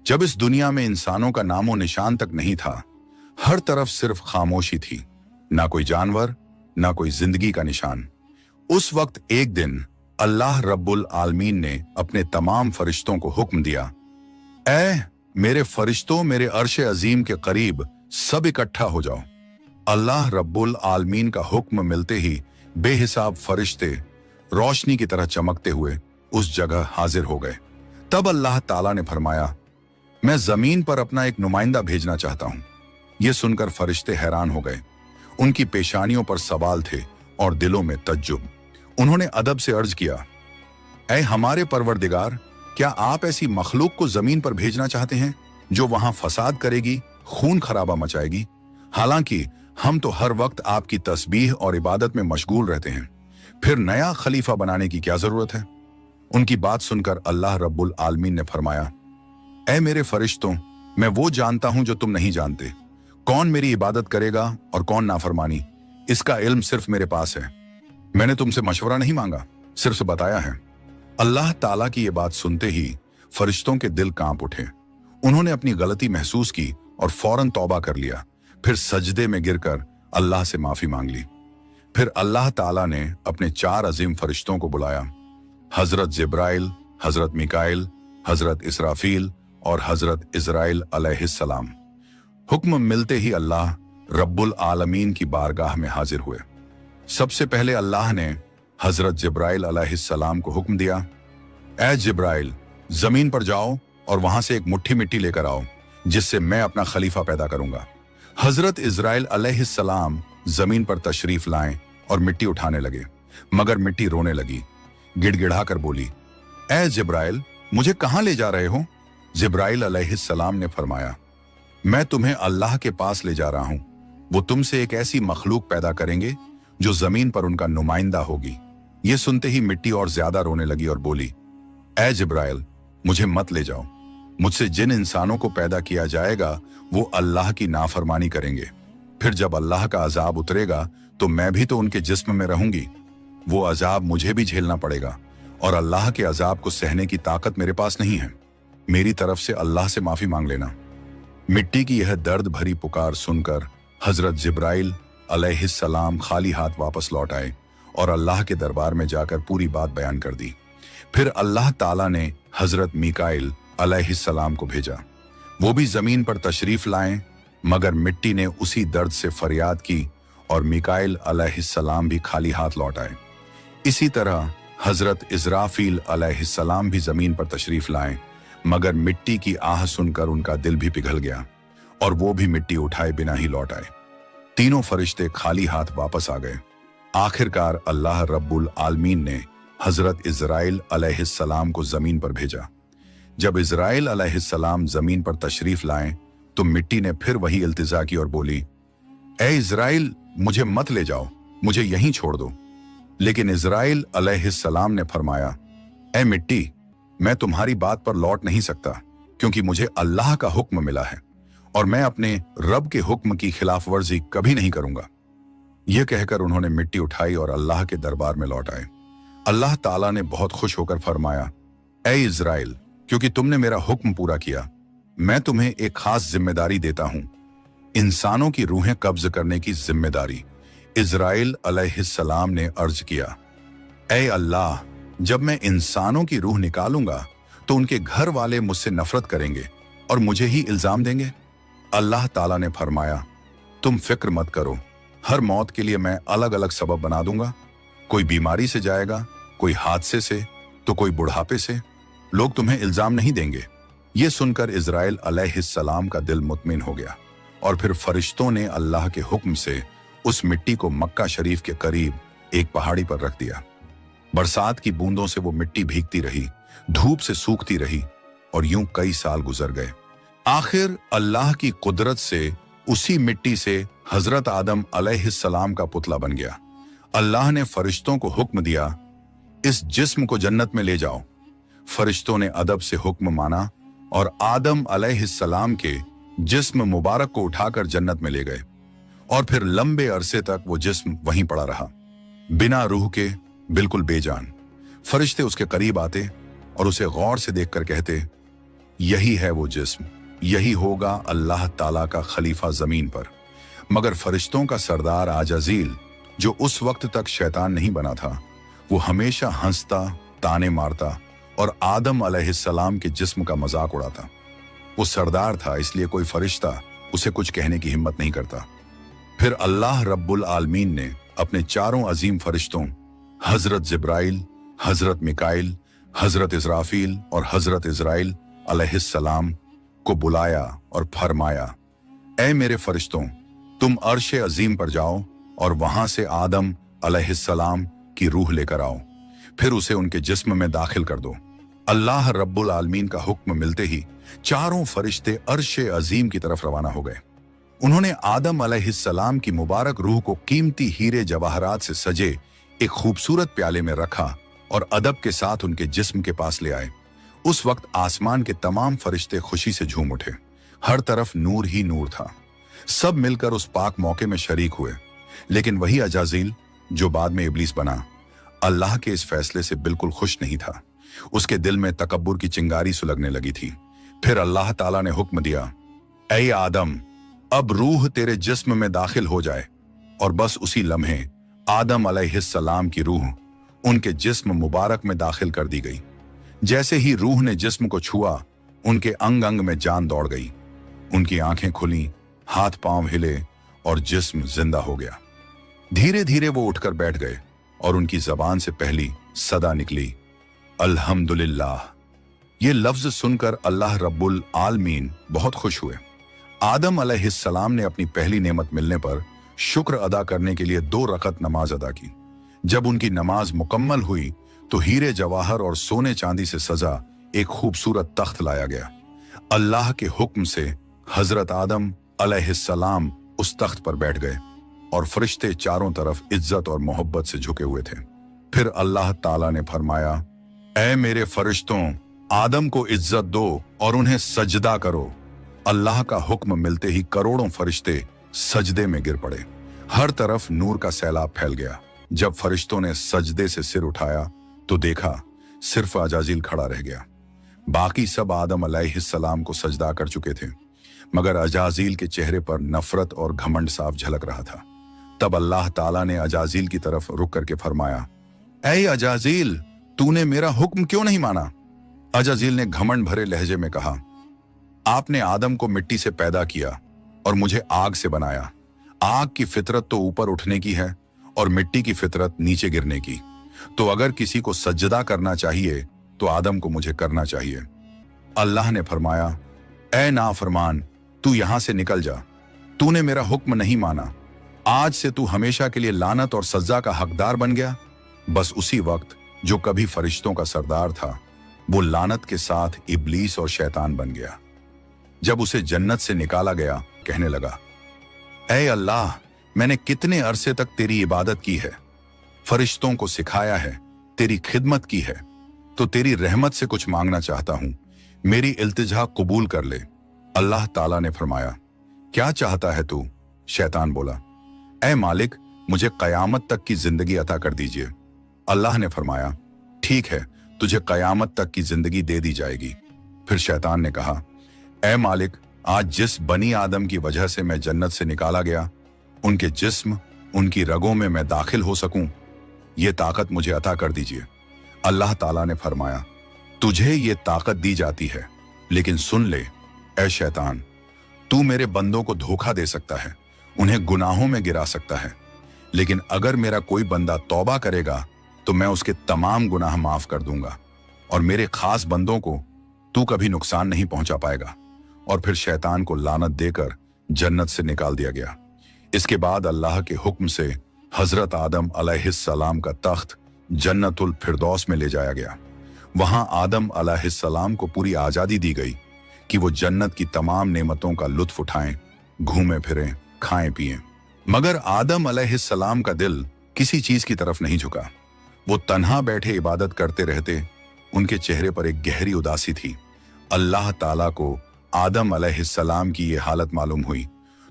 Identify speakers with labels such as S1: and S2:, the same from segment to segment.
S1: जब इस दुनिया में इंसानों का नामो निशान तक नहीं था, हर तरफ सिर्फ खामोशी थी, ना कोई जानवर, ना कोई जिंदगी का निशान। उस वक्त एक दिन अल्लाह रब्बुल आलमीन ने अपने तमाम फरिश्तों को हुक्म दिया, ऐ मेरे फरिश्तों, मेरे अर्श अजीम के करीब सब इकट्ठा हो जाओ। अल्लाह रब्बुल आलमीन का हुक्म मिलते ही बेहिसाब फरिश्ते रोशनी की तरह चमकते हुए उस जगह हाजिर हो गए। तब अल्लाह ताला ने फरमाया, मैं जमीन पर अपना एक नुमाइंदा भेजना चाहता हूं। यह सुनकर फरिश्ते हैरान हो गए। उनकी पेशानियों पर सवाल थे और दिलों में तज्जुब। उन्होंने अदब से अर्ज किया, ऐ हमारे परवरदिगार, क्या आप ऐसी मखलूक को जमीन पर भेजना चाहते हैं जो वहां फसाद करेगी, खून खराबा मचाएगी? हालांकि हम तो हर वक्त आपकी तस्बीह और इबादत में मशगूल रहते हैं, फिर नया खलीफा बनाने की क्या जरूरत है? उनकी बात सुनकर अल्लाह रब्बुल आलमीन ने फरमाया, ऐ मेरे फरिश्तों, मैं वो जानता हूं जो तुम नहीं जानते। कौन मेरी इबादत करेगा और कौन नाफरमानी, इसका इल्म सिर्फ मेरे पास है। मैंने तुमसे मशवरा नहीं मांगा, सिर्फ बताया है। अल्लाह ताला की ये बात सुनते ही फरिश्तों के दिल कांप उठे। उन्होंने अपनी गलती महसूस की और फौरन तौबा कर लिया। फिर सजदे में गिरकर अल्लाह से माफी मांग ली। फिर अल्लाह ताला ने अपने 4 अजीम फरिश्तों को बुलाया, हजरत जिब्राइल, हजरत मिकाइल, हजरत इसराफील और हजरत इजराइल अलैहिस्सलाम। हुक्म मिलते ही अल्लाह रब्बुल आलमीन की बारगाह में हाजिर हुए। सबसे पहले अल्लाह ने हजरत जिब्राइल अलैहिस्सलाम को हुक्म दिया, ऐ जिब्राइल, जमीन पर जाओ और वहां से एक मुट्ठी मिट्टी लेकर आओ, जिससे मैं अपना खलीफा पैदा करूंगा। हजरत इजराइल अलैहिस्सलाम जमीन पर तशरीफ लाएं और मिट्टी उठाने लगे, मगर मिट्टी रोने लगी, गिड़गिड़ाकर बोली, ऐ जिब्राइल, मुझे कहां ले जा रहे हो? जिब्राइल अलैहिस्सलाम ने फरमाया, मैं तुम्हें अल्लाह के पास ले जा रहा हूं। वो तुमसे एक ऐसी मखलूक पैदा करेंगे जो जमीन पर उनका नुमाइंदा होगी। ये सुनते ही मिट्टी और ज्यादा रोने लगी और बोली, ऐ जिब्राइल, मुझे मत ले जाओ। मुझसे जिन इंसानों को पैदा किया जाएगा वो अल्लाह की नाफरमानी करेंगे। फिर जब अल्लाह का अजाब उतरेगा तो मैं भी तो उनके जिस्म में रहूंगी। वो अजाब मुझे भी झेलना पड़ेगा और अल्लाह के अजाब को सहने की ताकत मेरे पास नहीं है। मेरी तरफ से अल्लाह से माफी मांग लेना। मिट्टी की यह दर्द भरी पुकार सुनकर हजरत जिब्राइल अलैहिस्सलाम खाली हाथ वापस लौट आए और अल्लाह के दरबार में जाकर पूरी बात बयान कर दी। फिर अल्लाह ताला ने हजरत मिकाइल अलैहिस्सलाम को भेजा। वो भी जमीन पर तशरीफ लाएं, मगर मिट्टी ने उसी दर्द से फरियाद की और मिकाइल अलैहिस्सलाम भी खाली हाथ लौट आए। इसी तरह हजरत इजराफील अलैहिस्सलाम भी जमीन पर तशरीफ लाएं, मगर मिट्टी की आह सुनकर उनका दिल भी पिघल गया और वो भी मिट्टी उठाए बिना ही लौट आए। तीनों फरिश्ते खाली हाथ वापस आ गए। आखिरकार अल्लाह रब्बुल आलमीन ने हजरत इजराइल अलैहिस्सलाम को जमीन पर भेजा। जब इजराइल अलैहिस्सलाम जमीन पर तशरीफ लाएं तो मिट्टी ने फिर वही इल्तिजा की और बोली, ऐ इजराइल, मुझे मत ले जाओ, मुझे यहीं छोड़ दो। लेकिन इजराइल अलैहिस्सलाम ने फरमाया, ऐ मिट्टी, मैं तुम्हारी बात पर लौट नहीं सकता, क्योंकि मुझे अल्लाह का हुक्म मिला है और मैं अपने रब के हुक्म की खिलाफ वर्जी कभी नहीं करूंगा। यह कहकर उन्होंने मिट्टी उठाई और अल्लाह के दरबार में लौट आए। अल्लाह ताला ने बहुत खुश होकर फरमाया, ऐ इजराइल, क्योंकि तुमने मेरा हुक्म पूरा किया, मैं तुम्हें एक खास जिम्मेदारी देता हूं, इंसानों की रूहें कब्ज करने की जिम्मेदारी। इजराइल अलैहिस्सलाम ने अर्ज किया, ऐ अल्लाह, जब मैं इंसानों की रूह निकालूंगा तो उनके घर वाले मुझसे नफरत करेंगे और मुझे ही इल्जाम देंगे। अल्लाह ताला ने फरमाया, तुम फिक्र मत करो, हर मौत के लिए मैं अलग अलग सबब बना दूंगा। कोई बीमारी से जाएगा, कोई हादसे से, तो कोई बुढ़ापे से। लोग तुम्हें इल्जाम नहीं देंगे। ये सुनकर इजराइल अलैहिस्सलाम का दिल मुतमिन हो गया और फिर फरिश्तों ने अल्लाह के हुक्म से उस मिट्टी को मक्का शरीफ के करीब एक पहाड़ी पर रख दिया। बरसात की बूंदों से वो मिट्टी भीगती रही, धूप से सूखती रही और यूं कई साल गुजर गए। आखिर अल्लाह की कुदरत से उसी मिट्टी से हजरत आदम अलैहिस्सलाम का पुतला बन गया। अल्लाह ने फरिश्तों को हुक्म दिया, इस जिस्म को जन्नत में ले जाओ। फरिश्तों ने अदब से हुक्म माना और आदम अलैहिस्सलाम के जिस्म मुबारक को उठाकर जन्नत में ले गए और फिर लंबे अरसे तक वो जिस्म वहीं पड़ा रहा, बिना रूह के, बिल्कुल बेजान। फरिश्ते उसके करीब आते और उसे गौर से देखकर कहते, यही है वो जिस्म, यही होगा अल्लाह ताला का खलीफा जमीन पर। मगर फरिश्तों का सरदार आजाजील, जो उस वक्त तक शैतान नहीं बना था, वो हमेशा हंसता, ताने मारता और आदम अलैहिस्सलाम के जिस्म का मजाक उड़ाता। वो सरदार था, इसलिए कोई फरिश्ता उसे कुछ कहने की हिम्मत नहीं करता। फिर अल्लाह रब्बुल आलमीन ने अपने चारों अजीम फरिश्तों हजरत जिब्राइल, हजरत मिकाइल, हजरत इस्राफील और हजरत इजराइल अलैहिस्सलाम को बुलाया और फरमाया, ऐ मेरे फरिश्तों, तुम अर्श अजीम पर जाओ और वहां से आदम अलैहिस्सलाम की रूह लेकर आओ, फिर उसे उनके जिस्म में दाखिल कर दो। अल्लाह रब्बुल आलमीन का हुक्म मिलते ही चारों फरिश्ते अर्श अजीम की तरफ रवाना हो गए। उन्होंने आदम अलैहिस्सलाम की मुबारक रूह को कीमती हीरे जवाहरात से सजे एक खूबसूरत प्याले में रखा और अदब के साथ उनके जिस्म के पास ले आए। उस वक्त आसमान के तमाम फरिश्ते खुशी से झूम उठे। हर तरफ नूर ही नूर था। सब मिलकर उस पाक मौके में शरीक हुए। लेकिन वही अजाजील, जो बाद में इब्लीस बना, अल्लाह के इस फैसले से बिल्कुल खुश नहीं था। उसके दिल में तकब्बुर की चिंगारी सुलगने लगी थी। फिर अल्लाह ताला ने हुक्म दिया, ऐ आदम, अब रूह तेरे जिस्म में दाखिल हो जाए। और बस उसी लम्हे आदम अलैहिस्सलाम की रूह उनके जिस्म मुबारक में दाखिल कर दी गई। जैसे ही रूह ने जिस्म को छुआ, उनके अंग अंग में जान दौड़ गई। उनकी आंखें खुली, हाथ पांव हिले और जिस्म जिंदा हो गया। धीरे धीरे वो उठकर बैठ गए और उनकी जबान से पहली सदा निकली, अल्हम्दुलिल्लाह। ये लफ्ज सुनकर अल्लाह रब्बुल आलमीन बहुत खुश हुए। आदम अलैहिस्सलाम ने अपनी पहली नेमत मिलने पर शुक्र अदा करने के लिए 2 रकत नमाज अदा की। जब उनकी नमाज मुकम्मल हुई तो हीरे जवाहर और सोने चांदी से सजा एक खूबसूरत तख्त लाया गया। अल्लाह के हुक्म से हजरत आदम अलैहिस्सलाम उस तख्त पर बैठ गए और फरिश्ते चारों तरफ इज्जत और मोहब्बत से झुके हुए थे। फिर अल्लाह ताला ने फरमाया, ऐ मेरे फरिश्तों, आदम को इज्जत दो और उन्हें सजदा करो। अल्लाह का हुक्म मिलते ही करोड़ों फरिश्ते सजदे में गिर पड़े। हर तरफ नूर का सैलाब फैल गया। जब फरिश्तों ने सजदे से सिर उठाया तो देखा सिर्फ अजाजील खड़ा रह गया। बाकी सब आदम अलैहिस्सलाम को सजदा कर चुके थे, मगर अजाजील के चेहरे पर नफरत और घमंड साफ झलक रहा था। तब अल्लाह ताला ने अजाजील की तरफ रुक करके फरमाया, ऐ अजाजील, तूने मेरा हुक्म क्यों नहीं माना? अजाजील ने घमंड भरे लहजे में कहा, आपने आदम को मिट्टी से पैदा किया और मुझे आग से बनाया। आग की फितरत तो ऊपर उठने की है और मिट्टी की फितरत नीचे गिरने की। तो अगर किसी को सजदा करना चाहिए तो आदम को मुझे करना चाहिए। अल्लाह ने फरमाया, ऐ नाफरमान, तू यहां से निकल जा। तूने मेरा हुक्म नहीं माना। आज से तू हमेशा के लिए लानत और सजा का हकदार बन गया। बस उसी वक्त जो कभी फरिश्तों का सरदार था, वो लानत के साथ इब्लीस और शैतान बन गया। जब उसे जन्नत से निकाला गया, कहने लगा, ऐ अल्लाह, मैंने कितने अरसे तक तेरी इबादत की है, फरिश्तों को सिखाया है, तेरी खिदमत की है, तो तेरी रहमत से कुछ मांगना चाहता हूं। मेरी इल्तिजा कबूल कर ले। अल्लाह ताला ने फरमाया, क्या चाहता है तू? शैतान बोला, ऐ मालिक, मुझे कयामत तक की जिंदगी अता कर दीजिए। अल्लाह ने फरमाया, ठीक है, तुझे कयामत तक की जिंदगी दे दी जाएगी। फिर शैतान ने कहा, ऐ मालिक, आज जिस बनी आदम की वजह से मैं जन्नत से निकाला गया, उनके जिस्म, उनकी रगों में मैं दाखिल हो सकूं, ये ताकत मुझे अता कर दीजिए। अल्लाह ताला ने फरमाया, तुझे ये ताकत दी जाती है, लेकिन सुन ले ऐ शैतान, तू मेरे बंदों को धोखा दे सकता है, उन्हें गुनाहों में गिरा सकता है, लेकिन अगर मेरा कोई बंदा तौबा करेगा तो मैं उसके तमाम गुनाह माफ कर दूंगा और मेरे खास बंदों को तू कभी नुकसान नहीं पहुंचा पाएगा। और फिर शैतान को लानत देकर जन्नत से निकाल दिया गया। इसके बाद अल्लाह के हुक्म से हजरत आदम अलैहिस्सलाम का तख्त जन्नतुल फिरदौस में ले जाया गया। वहां आदम अलैहिस्सलाम को पूरी आजादी दी गई कि वो जन्नत की तमाम नेमतों का लुत्फ उठाएं, घूमें फिरें, खाएं पिएं। मगर आदम अलैहिस्सलाम का दिल किसी चीज की तरफ नहीं झुका। वो तन्हा बैठे इबादत करते रहते। उनके चेहरे पर एक गहरी उदासी थी। अल्लाह ताला को आदम अलैहिस्सलाम की ये हालत मालूम हुई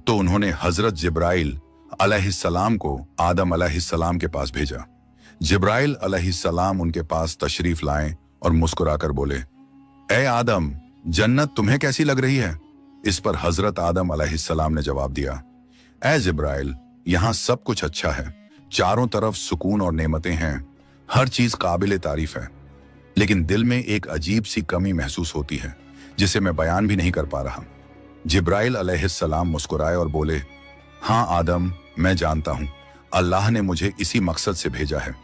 S1: तो उन्होंने हजरत जिब्राइल अलैहिस्सलाम को आदम अलैहिस्सलाम के पास भेजा। जिब्राइल अलैहिस्सलाम उनके पास तशरीफ लाएं और मुस्कुराकर बोले, ऐ आदम, जन्नत तुम्हें कैसी लग रही है? इस पर हजरत आदम अलैहिस्सलाम ने जवाब दिया, ऐ जिब्राइल, यहाँ सब कुछ अच्छा है, चारों तरफ सुकून और नेमतें हैं, हर चीज काबिल तारीफ है, लेकिन दिल में एक अजीब सी कमी महसूस होती है जिसे मैं बयान भी नहीं कर पा रहा। जिब्राइल अलैहिस्सलाम मुस्कुराए और बोले, हाँ आदम, मैं जानता हूं, अल्लाह ने मुझे इसी मकसद से भेजा है,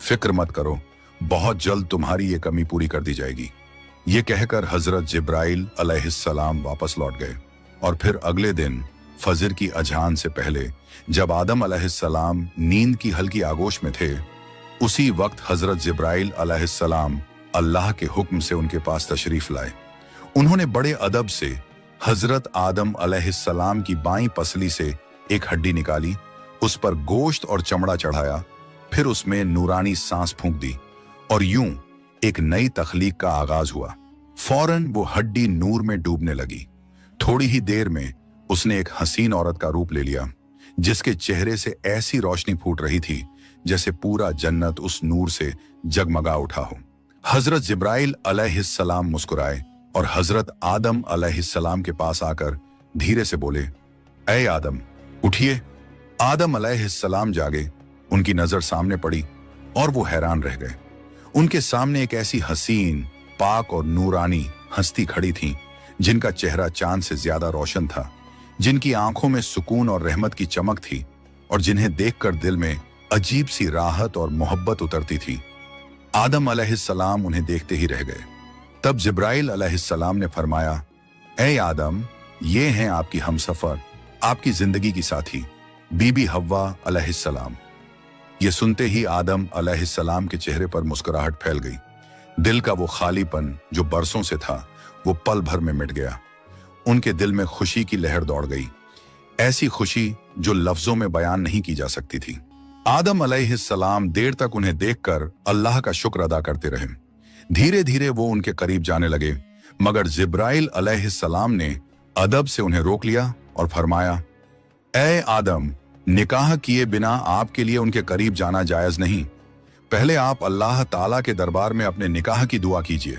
S1: फिक्र मत करो, बहुत जल्द तुम्हारी ये कमी पूरी कर दी जाएगी। ये कहकर हजरत जिब्राइल अलैहिस्सलाम वापस लौट गए और फिर अगले दिन फजर की अजान से पहले जब आदम अलैहिस्सलाम नींद की हल्की आगोश में थे, उसी वक्त हजरत जिब्राइल अलैहिस्सलाम अल्लाह के हुक्म से उनके पास तशरीफ लाए। उन्होंने बड़े अदब से हजरत आदम अलैहिस्सलाम की बाईं पसली से एक हड्डी निकाली, उस पर गोश्त और चमड़ा चढ़ाया, फिर उसमें नूरानी सांस फूंक दी और यूं एक नई तख्लीक का आगाज हुआ। फौरन वो हड्डी नूर में डूबने लगी। थोड़ी ही देर में उसने एक हसीन औरत का रूप ले लिया, जिसके चेहरे से ऐसी रोशनी फूट रही थी जैसे पूरा जन्नत उस नूर से जगमगा उठा हो। हजरत जिब्राइल अलैहिस्सलाम मुस्कुराए और हजरत आदम अलैहिस्सलाम के पास आकर धीरे से बोले, ऐ आदम, उठिए। आदम अलैहिस्सलाम जागे, उनकी नजर सामने पड़ी और वो हैरान रह गए। उनके सामने एक ऐसी हसीन, पाक और नूरानी हस्ती खड़ी थी जिनका चेहरा चांद से ज्यादा रोशन था, जिनकी आंखों में सुकून और रहमत की चमक थी और जिन्हें देखकर दिल में अजीब सी राहत और मोहब्बत उतरती थी। आदम अलैहिस्सलाम उन्हें देखते ही रह गए। तब जिब्राइल अलैहिस्सलाम ने फरमाया, ऐ आदम, ये हैं आपकी हमसफर, आपकी जिंदगी की साथी, बीबी हव्वा अलैहिस्सलाम। ये सुनते ही आदम अलैहिस्सलाम के चेहरे पर मुस्कुराहट फैल गई। दिल का वो खालीपन जो बरसों से था, वो पल भर में मिट गया। उनके दिल में खुशी की लहर दौड़ गई, ऐसी खुशी जो लफ्जों में बयान नहीं की जा सकती थी। आदम अलैहिस्सलाम देर तक उन्हें देखकर अल्लाह का शुक्र अदा करते रहे। धीरे धीरे वो उनके करीब जाने लगे, मगर जिब्राइल अलैहिस्सलाम ने अदब से उन्हें रोक लिया और फरमाया, ऐ आदम, निकाह किए बिना आपके लिए उनके करीब जाना जायज नहीं। पहले आप अल्लाह ताला के दरबार में अपने निकाह की दुआ कीजिए।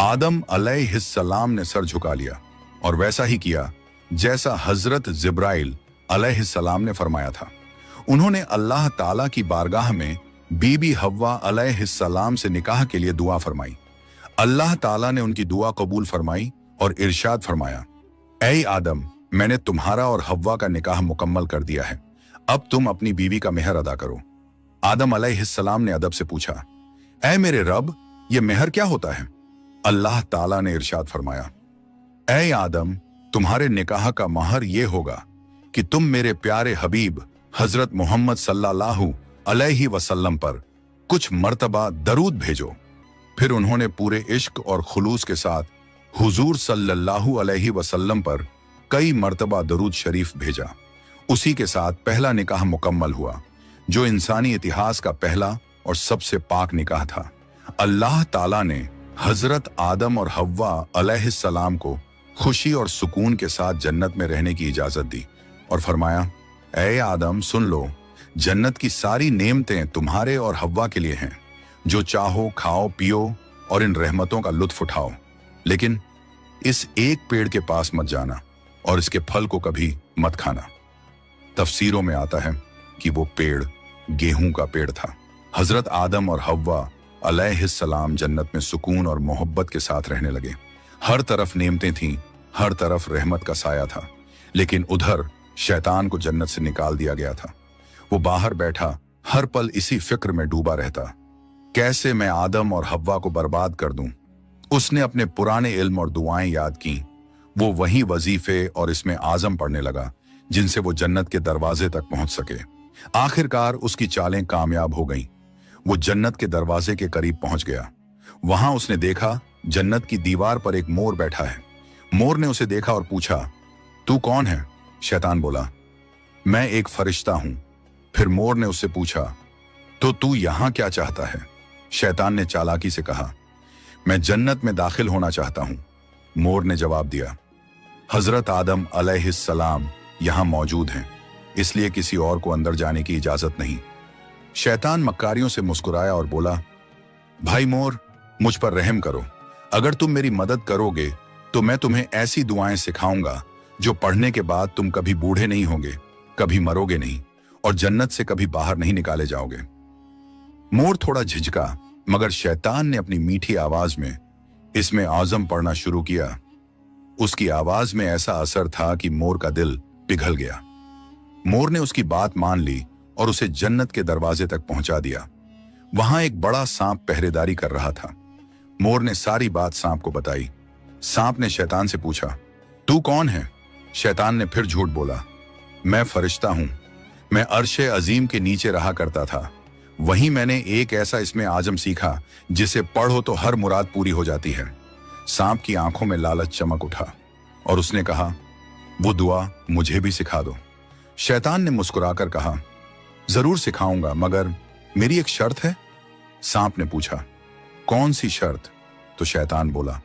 S1: आदम अलैहिस्सलाम ने सर झुका लिया और वैसा ही किया जैसा हजरत जिब्राइल अलैहिस्सलाम ने फरमाया था। उन्होंने अल्लाह ताला की बारगाह में बीबी हव्वा अलैहिस्सलाम से निकाह के लिए दुआ फरमाई। अल्लाह ताला ने उनकी दुआ कबूल फरमाई और इरशाद फरमाया, ऐ आदम, मैंने तुम्हारा और हव्वा का निकाह मुकम्मल कर दिया है, अब तुम अपनी बीवी का मेहर अदा करो। आदम अलैहिस्सलाम ने अदब से पूछा, ऐ मेरे रब, ये मेहर क्या होता है? अल्लाह ताला ने इरशाद फरमाया, ऐ आदम, तुम्हारे निकाह का महर ये होगा कि तुम मेरे प्यारे हबीब हजरत मोहम्मद सल्लल्लाहु अलैहि वसल्लम पर कुछ मर्तबा दरूद भेजो। फिर उन्होंने पूरे इश्क और खुलूस के साथ हुजूर सल्लल्लाहु अलैहि वसल्लम पर कई मर्तबा दरूद शरीफ भेजा। उसी के साथ पहला निकाह मुकम्मल हुआ, जो इंसानी इतिहास का पहला और सबसे पाक निकाह था। अल्लाह ताला ने हजरत आदम और हव्वा अलैहिस्सलाम को खुशी और सुकून के साथ जन्नत में रहने की इजाजत दी और फरमाया, ऐ आदम, सुन लो, जन्नत की सारी नेमतें तुम्हारे और हव्वा के लिए हैं। जो चाहो खाओ पियो और इन रहमतों का लुत्फ उठाओ, लेकिन इस एक पेड़ के पास मत जाना और इसके फल को कभी मत खाना। तफसीरों में आता है कि वो पेड़ गेहूं का पेड़ था। हजरत आदम और हव्वा अलैहिस्सलाम जन्नत में सुकून और मोहब्बत के साथ रहने लगे। हर तरफ नेमतें थीं, हर तरफ रहमत का साया था, लेकिन उधर शैतान को जन्नत से निकाल दिया गया था। वो बाहर बैठा हर पल इसी फिक्र में डूबा रहता, कैसे मैं आदम और हव्वा को बर्बाद कर दूं। उसने अपने पुराने इल्म और दुआएं याद की। वो वही वजीफे और इसमें आजम पढ़ने लगा जिनसे वो जन्नत के दरवाजे तक पहुंच सके। आखिरकार उसकी चालें कामयाब हो गईं। वो जन्नत के दरवाजे के करीब पहुंच गया। वहां उसने देखा जन्नत की दीवार पर एक मोर बैठा है। मोर ने उसे देखा और पूछा, तू कौन है? शैतान बोला, मैं एक फरिश्ता हूं। फिर मोर ने उससे पूछा, तो तू यहां क्या चाहता है? शैतान ने चालाकी से कहा, मैं जन्नत में दाखिल होना चाहता हूं। मोर ने जवाब दिया, हजरत आदम अलैहिस्सलाम यहां मौजूद हैं, इसलिए किसी और को अंदर जाने की इजाजत नहीं। शैतान मक्कारियों से मुस्कुराया और बोला, भाई मोर, मुझ पर रहम करो। अगर तुम मेरी मदद करोगे तो मैं तुम्हें ऐसी दुआएं सिखाऊंगा जो पढ़ने के बाद तुम कभी बूढ़े नहीं होगे, कभी मरोगे नहीं और जन्नत से कभी बाहर नहीं निकाले जाओगे। मोर थोड़ा झिझका, मगर शैतान ने अपनी मीठी आवाज में इसमें आजम पढ़ना शुरू किया। उसकी आवाज में ऐसा असर था कि मोर का दिल पिघल गया। मोर ने उसकी बात मान ली और उसे जन्नत के दरवाजे तक पहुंचा दिया। वहां एक बड़ा सांप पहरेदारी कर रहा था। मोर ने सारी बात सांप को बताई। सांप ने शैतान से पूछा, तू कौन है? शैतान ने फिर झूठ बोला, मैं फरिश्ता हूं। मैं अर्शे अजीम के नीचे रहा करता था। वहीं मैंने एक ऐसा इसमें आजम सीखा जिसे पढ़ो तो हर मुराद पूरी हो जाती है। सांप की आंखों में लालच चमक उठा और उसने कहा, वो दुआ मुझे भी सिखा दो। शैतान ने मुस्कुराकर कहा, जरूर सिखाऊंगा, मगर मेरी एक शर्त है। सांप ने पूछा, कौन सी शर्त? तो शैतान बोला,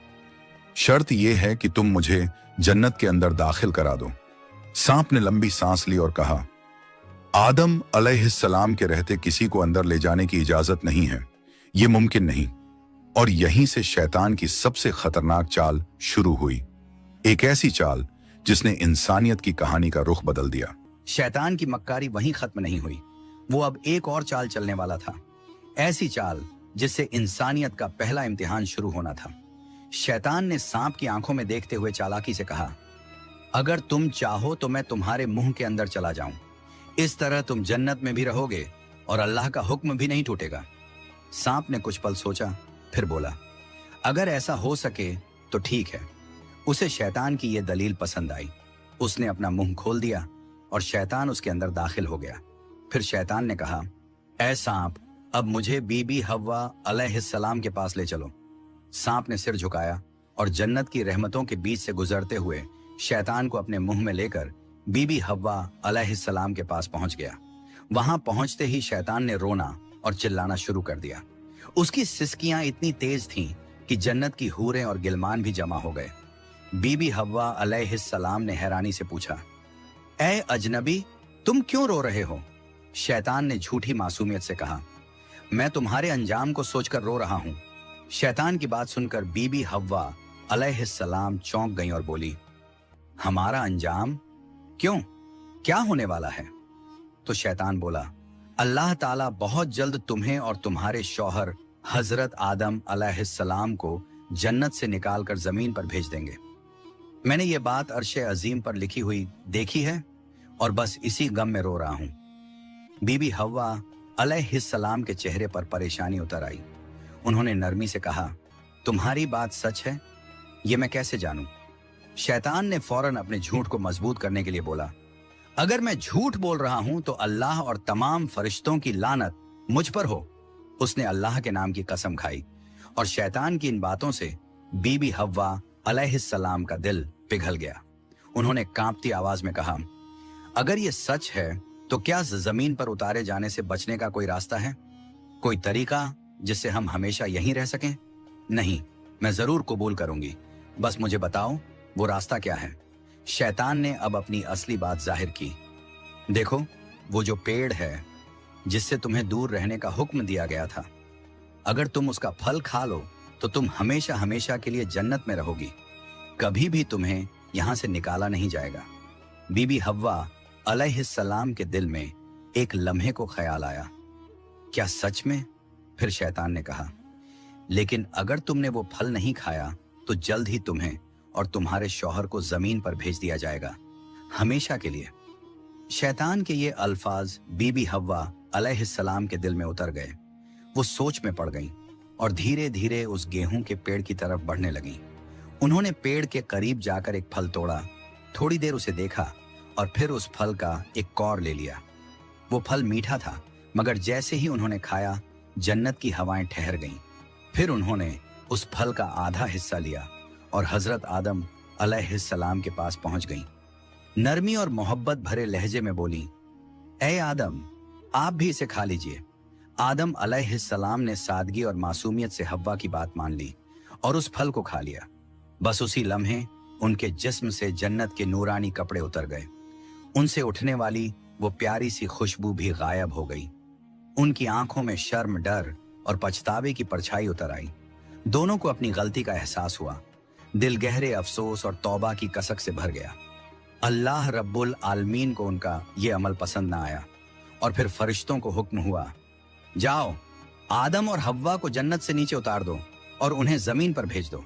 S1: शर्त यह है कि तुम मुझे जन्नत के अंदर दाखिल करा दो। सांप ने लंबी सांस ली और कहा, आदम अलैहिस्सलाम के रहते किसी को अंदर ले जाने की इजाजत नहीं है, यह मुमकिन नहीं। और यहीं से शैतान की सबसे खतरनाक चाल शुरू हुई, एक ऐसी चाल जिसने इंसानियत की कहानी का रुख बदल दिया।
S2: शैतान की मक्कारी वहीं खत्म नहीं हुई, वो अब एक और चाल चलने वाला था। ऐसी चाल जिससे इंसानियत का पहला इम्तिहान शुरू होना था। शैतान ने सांप की आंखों में देखते हुए चालाकी से कहा, अगर तुम चाहो तो मैं तुम्हारे मुंह के अंदर चला जाऊं। इस तरह तुम जन्नत में भी रहोगे और अल्लाह का हुक्म भी नहीं टूटेगा। सांप ने कुछ पल सोचा, फिर बोला, अगर ऐसा हो सके तो ठीक है। उसे शैतान की यह दलील पसंद आई। उसने अपना मुंह खोल दिया और शैतान उसके अंदर दाखिल हो गया। फिर शैतान ने कहा, ऐ सांप, अब मुझे बीबी हव्वा अलैहिस्सलाम के पास ले चलो। सांप ने सिर झुकाया और जन्नत की रहमतों के बीच से गुजरते हुए शैतान को अपने मुंह में लेकर बीबी हव्वा अलैहिस्सलाम के पास पहुंच गया। वहां पहुंचते ही शैतान ने रोना और चिल्लाना शुरू कर दिया। उसकी सिसकियां इतनी तेज थीं कि जन्नत की हूरें और गिलमान भी जमा हो गए। बीबी हव्वा अलैहिस्सलाम ने हैरानी से पूछा, ऐ अजनबी, तुम क्यों रो रहे हो? शैतान ने झूठी मासूमियत से कहा, मैं तुम्हारे अंजाम को सोचकर रो रहा हूं। शैतान की बात सुनकर बीबी हव्वा अलैहिस्सलाम चौंक गईं और बोली, हमारा अंजाम? क्यों, क्या होने वाला है? तो शैतान बोला, अल्लाह ताला बहुत जल्द तुम्हें और तुम्हारे शौहर हजरत आदम अलैहिस्सलाम को जन्नत से निकालकर जमीन पर भेज देंगे। मैंने ये बात अर्शे अजीम पर लिखी हुई देखी है और बस इसी गम में रो रहा हूं। बीबी हव्वा अलैहिस्सलाम के चेहरे पर परेशानी उतर आई। उन्होंने नरमी से कहा, तुम्हारी बात सच है? ये मैं कैसे जानूं? शैतान ने फौरन अपने झूठ को मजबूत करने के लिए बोला, अगर मैं झूठ बोल रहा हूं तो अल्लाह और तमाम फरिश्तों की लानत मुझ पर हो। उसने अल्लाह के नाम की कसम खाई और शैतान की इन बातों से बीबी हव्वा अलैहिस्सलाम का दिल पिघल गया। उन्होंने कांपती आवाज में कहा, अगर ये सच है तो क्या जमीन पर उतारे जाने से बचने का कोई रास्ता है? कोई तरीका जिससे हम हमेशा यहीं रह सकें? नहीं, मैं जरूर कबूल करूंगी, बस मुझे बताओ वो रास्ता क्या है। शैतान ने अब अपनी असली बात जाहिर की। देखो, वो जो पेड़ है जिससे तुम्हें दूर रहने का हुक्म दिया गया था, अगर तुम उसका फल खा लो तो तुम हमेशा हमेशा के लिए जन्नत में रहोगी, कभी भी तुम्हें यहां से निकाला नहीं जाएगा। बीबी हव्वा अलैहिस्सलाम के दिल में एक लम्हे को ख्याल आया, क्या सच में? फिर शैतान ने कहा, लेकिन अगर तुमने वो फल नहीं खाया तो जल्द ही तुम्हें और तुम्हारे शौहर को जमीन पर भेज दिया जाएगा, हमेशा के लिए। शैतान के ये अल्फाज बीबी हव्वा अलैहिस्सलाम के दिल में उतर गए। वो सोच में पड़ गईं और धीरे धीरे उस गेहूं के पेड़ की तरफ बढ़ने लगीं। उन्होंने पेड़ के करीब जाकर एक फल तोड़ा, थोड़ी देर उसे देखा और फिर उस फल का एक कौर ले लिया। वो फल मीठा था, मगर जैसे ही उन्होंने खाया जन्नत की हवाएं ठहर गईं। फिर उन्होंने उस फल का आधा हिस्सा लिया और हजरत आदम अलैहिस्सलाम के पास पहुंच गईं। नरमी और मोहब्बत भरे लहजे में बोली, ऐ आदम, आप भी इसे खा लीजिए। आदम अलैहिस्सलाम ने सादगी और मासूमियत से हव्वा की बात मान ली और उस फल को खा लिया। बस उसी लम्हे उनके जिस्म से जन्नत के नूरानी कपड़े उतर गए। उनसे उठने वाली वो प्यारी सी खुशबू भी गायब हो गई। उनकी आंखों में शर्म, डर और पछतावे की परछाई उतर आई। दोनों को अपनी गलती का एहसास हुआ। दिल गहरे अफसोस और तौबा की कसक से भर गया। अल्लाह रब्बुल आलमीन को उनका ये अमल पसंद ना आया और फिर फरिश्तों को हुक्म हुआ, जाओ आदम और हव्वा को जन्नत से नीचे उतार दो और उन्हें जमीन पर भेज दो।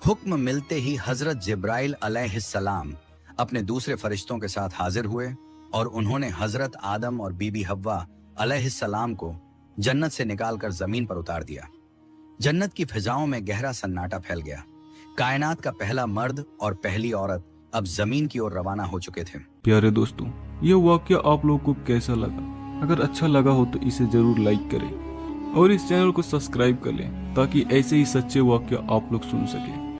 S2: हुक्म मिलते ही हजरत जिब्राइल अलैहिस्सलाम अपने दूसरे फरिश्तों के साथ हाजिर हुए और उन्होंने हजरत आदम और बीबी हव्वा अलैहिस्सलाम को जन्नत से निकालकर जमीन पर उतार दिया। जन्नत की फिजाओं में गहरा सन्नाटा फैल गया। कायनात का पहला मर्द और पहली औरत अब जमीन की ओर रवाना हो चुके थे।
S3: प्यारे दोस्तों, यह वाकया आप लोगों को कैसा लगा? अगर अच्छा लगा हो तो इसे जरूर लाइक करें और इस चैनल को सब्सक्राइब कर लें ताकि ऐसे ही सच्चे वाकया आप लोग सुन सकें।